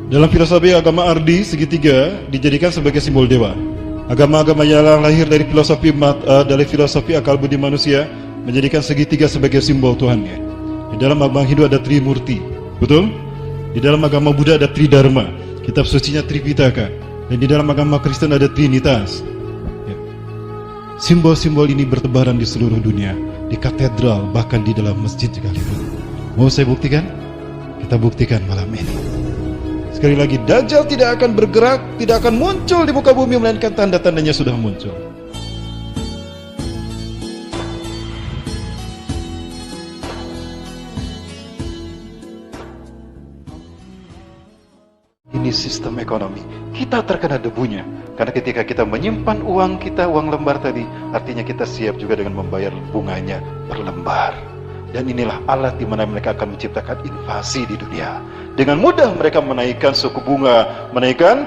Dalam filosofi agama Ardi, segitiga dijadikan sebagai simbol dewa. Agama-agama yang lahir dari filosofi akal budi manusia menjadikan segitiga sebagai simbol Tuhannya. Di dalam agama Hindu ada Trimurti, betul? Di dalam agama Buddha ada Tridharma, kitab sucinya Tripitaka, dan di dalam agama Kristen ada Trinitas. Ya. Simbol-simbol ini bertebaran di seluruh dunia, di katedral, bahkan di dalam masjid sekalipun. Mau saya buktikan? Kita buktikan malam ini. Sekali lagi, Dajjal tidak akan bergerak, tidak akan muncul di muka bumi, melainkan tanda-tandanya sudah muncul. Ini sistem ekonomi. Kita terkena debunya. Karena ketika kita menyimpan uang kita, uang lembar tadi, artinya kita siap juga dengan membayar bunganya per lembar. Dan inilah alat di mana mereka akan menciptakan invasi di dunia. Dengan mudah mereka menaikkan suku bunga, menaikkan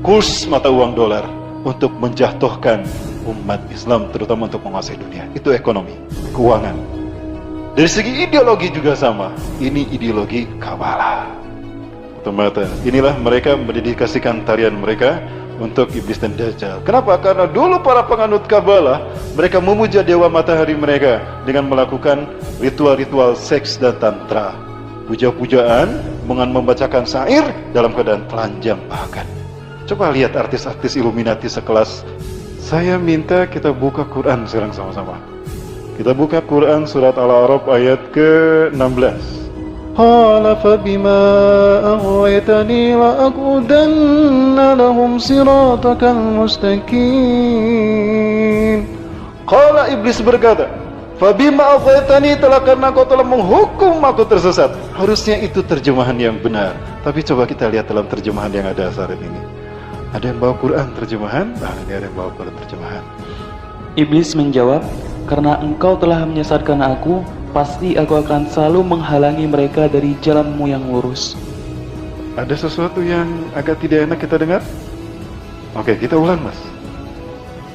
kurs mata uang dolar untuk menjatuhkan umat Islam, terutama untuk menguasai dunia. Itu ekonomi, keuangan. Dari segi ideologi juga sama. Ini ideologi Kabbalah. Otomatis inilah mereka mendedikasikan tarian mereka untuk iblis dan Dajjal. Kenapa? Karena dulu para penganut Kabbalah mereka memuja dewa matahari mereka dengan melakukan ritual-ritual seks dan tantra, puja-pujaan dengan membacakan syair dalam keadaan telanjang bahkan. Coba lihat artis-artis Illuminati sekelas. Saya minta kita buka Quran sekarang sama-sama. Kita buka Quran surat Al-A'raf ayat ke-16. Qala fabima aghwaytani la'aqudanna lahum siratakal mustaqim. Qala iblis berkata, fabima aghwaytani, telah karena kau telah menghukum aku tersesat. Harusnya itu terjemahan yang benar. Tapi coba kita lihat dalam terjemahan yang ada saat ini. Ada yang bawa Quran terjemahan? Nah, ini ada yang bawa Quran terjemahan. Iblis menjawab, karena engkau telah menyesatkan aku, pasti aku akan selalu menghalangi mereka dari jalanmu yang lurus. Ada sesuatu yang agak tidak enak kita dengar? Oke, kita ulang, Mas.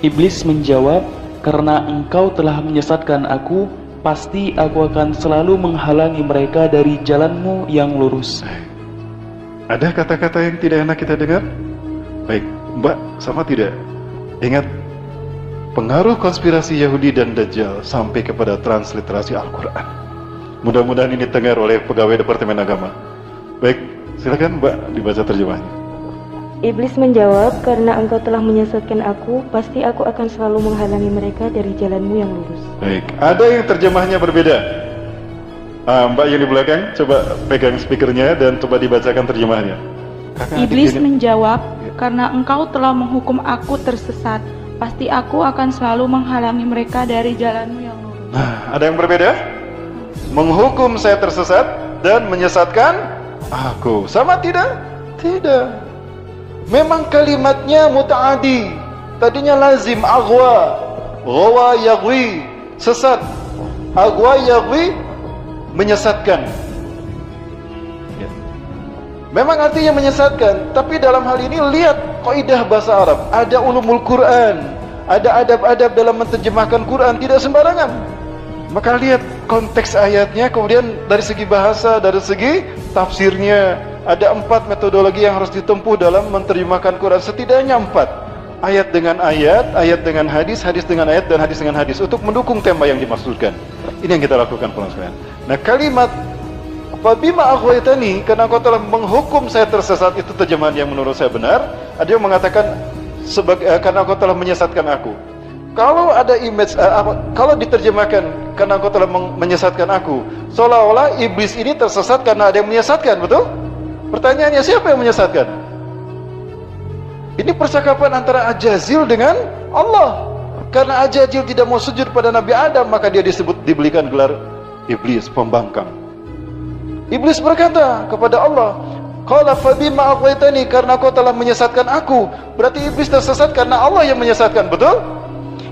Iblis menjawab, karena engkau telah menyesatkan aku, pasti aku akan selalu menghalangi mereka dari jalanmu yang lurus. Ada kata-kata yang tidak enak kita dengar? Baik, Mbak, sama tidak? Ingat, pengaruh konspirasi Yahudi dan Dajjal sampai kepada transliterasi Al-Quran. Mudah-mudahan ini dengar oleh pegawai Departemen Agama. Baik, silakan Mbak dibaca terjemahnya. Iblis menjawab, karena engkau telah menyesatkan aku, pasti aku akan selalu menghalangi mereka dari jalanmu yang lurus. Baik, ada yang terjemahnya berbeda. Mbak yang di belakang, coba pegang speakernya dan coba dibacakan terjemahnya. Iblis menjawab, karena engkau telah menghukum aku tersesat, pasti aku akan selalu menghalangi mereka dari jalanmu yang lurus. Nah, ada yang berbeda? Menghukum saya tersesat dan menyesatkan aku. Sama tidak? Tidak. Memang kalimatnya muta'adi. Tadinya lazim, aghwa, ghawa yaghwi, sesat. Aghwa yaghwi, menyesatkan. Memang artinya menyesatkan, tapi dalam hal ini lihat kaidah bahasa Arab, ada ulumul Quran, ada adab-adab dalam menerjemahkan Quran, tidak sembarangan. Maka lihat konteks ayatnya, kemudian dari segi bahasa, dari segi tafsirnya, ada 4 metodologi yang harus ditempuh dalam menerjemahkan Quran, setidaknya 4. Ayat dengan ayat, ayat dengan hadis, hadis dengan ayat, dan hadis dengan hadis, untuk mendukung tema yang dimaksudkan. Ini yang kita lakukan pelan-pelan. Nah, kalimat fabima aghwaytani, karena kau telah menghukum saya tersesat, itu terjemahan yang menurut saya benar. Ada yang mengatakan karena kau telah menyesatkan aku. Kalau ada image, kalau diterjemahkan karena kau telah menyesatkan aku, seolah-olah iblis ini tersesat karena ada yang menyesatkan, betul? Pertanyaannya, siapa yang menyesatkan? Ini percakapan antara Ajazil dengan Allah. Karena Ajazil tidak mau sujud pada Nabi Adam, maka dia diberikan gelar iblis, pembangkang. Iblis berkata kepada Allah, qala fabima aghwaytani, karena kau telah menyesatkan aku. Berarti iblis tersesat karena Allah yang menyesatkan, betul?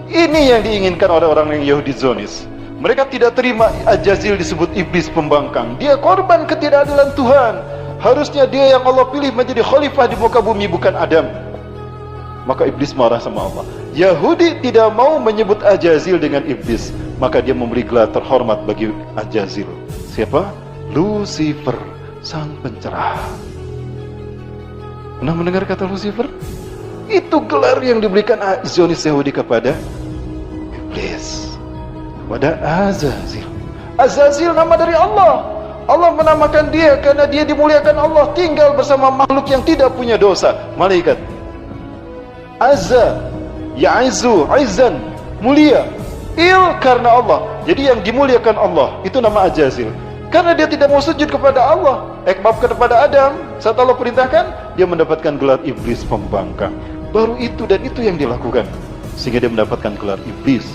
Ini yang diinginkan oleh orang yang Yahudi Zionis. Mereka tidak terima Ajazil disebut iblis pembangkang. Dia korban ketidakadilan Tuhan. Harusnya dia yang Allah pilih menjadi khalifah di muka bumi, bukan Adam. Maka iblis marah sama Allah. Yahudi tidak mau menyebut Ajazil dengan iblis, maka dia memberi gelar terhormat bagi Ajazil. Siapa? Lucifer, sang pencerah. Pernah mendengar kata Lucifer? Itu gelar yang diberikan Zionis Yahudi kepada iblis, kepada Azazil. Azazil nama dari Allah. Allah menamakan dia karena dia dimuliakan Allah, tinggal bersama makhluk yang tidak punya dosa, malaikat. Azza, Ya'izzu, Izzan, mulia. Il karena Allah. Jadi yang dimuliakan Allah itu nama Azazil. Karena dia tidak mau sujud kepada Allah, maaf, kepada Adam, saat Allah perintahkan, dia mendapatkan gelar iblis pembangkang. Baru itu dan itu yang dilakukan, sehingga dia mendapatkan gelar iblis.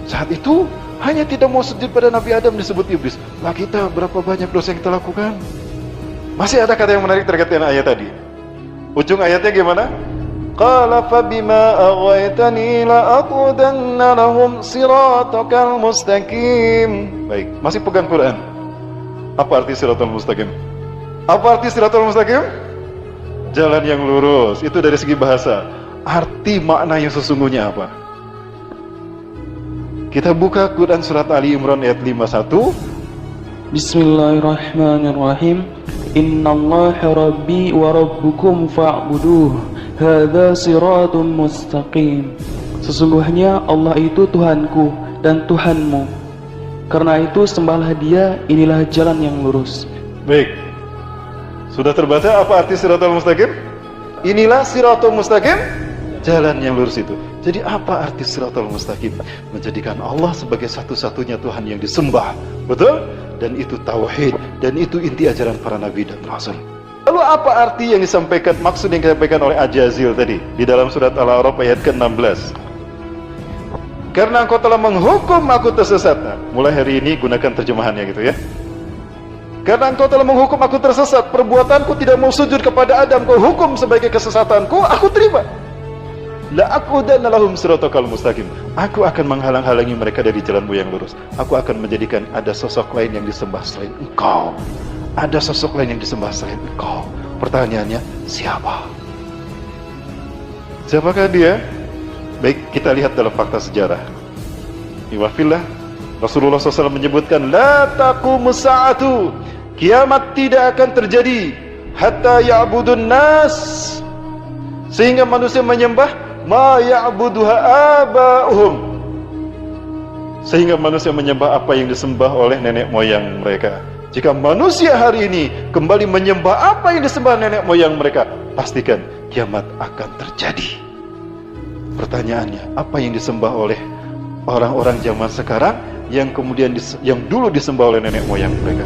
Saat itu hanya tidak mau sujud pada Nabi Adam disebut iblis. Lah kita berapa banyak dosa yang kita lakukan? Masih ada kata yang menarik terkait dengan ayat tadi. Ujung ayatnya gimana? Qala fabima aghwaytani la aqudanna lahum siratakal mustaqim. Baik, masih pegang Quran. Apa arti siratal mustaqim? Apa arti siratal mustaqim? Jalan yang lurus. Itu dari segi bahasa. Arti makna yang sesungguhnya apa? Kita buka Quran surat Ali Imran ayat 51. Bismillahirrahmanirrahim. Innallaha rabbi wa rabbukum fa'buduh. Hadza siratun mustaqim. Sesungguhnya Allah itu Tuhanku dan Tuhanmu. Karena itu sembahlah Dia, inilah jalan yang lurus. Baik. Sudah terbaca apa arti siratal mustaqim? Inilah siratal mustaqim, jalan yang lurus itu. Jadi apa arti siratal mustaqim? Menjadikan Allah sebagai satu-satunya Tuhan yang disembah. Betul? Dan itu tauhid, dan itu inti ajaran para nabi dan rasul. Lalu apa arti yang disampaikan, maksud yang disampaikan oleh Azazil tadi di dalam surat Al-A'raf ayat ke-16? Karena engkau telah menghukum aku tersesat. Nah, mulai hari ini gunakan terjemahannya gitu ya. Karena engkau telah menghukum aku tersesat, perbuatanku tidak mau sujud kepada Adam, kau hukum sebagai kesesatanku, aku terima. La aqudanna lahum siratakal mustaqim. Aku akan menghalang-halangi mereka dari jalanmu yang lurus. Aku akan menjadikan ada sosok lain yang disembah selain engkau. Ada sosok lain yang disembah selain engkau. Pertanyaannya, siapa? Siapakah dia? Baik, kita lihat dalam fakta sejarah. Iwafillah, Rasulullah SAW menyebutkan, La taqumus sa'atu, kiamat tidak akan terjadi hatta ya'budun nas, sehingga manusia menyembah ma ya'buduha aba'uhum, sehingga manusia menyembah apa yang disembah oleh nenek moyang mereka. Jika manusia hari ini kembali menyembah apa yang disembah nenek moyang mereka, pastikan kiamat akan terjadi. Pertanyaannya, apa yang disembah oleh orang-orang zaman sekarang yang kemudian yang dulu disembah oleh nenek moyang mereka?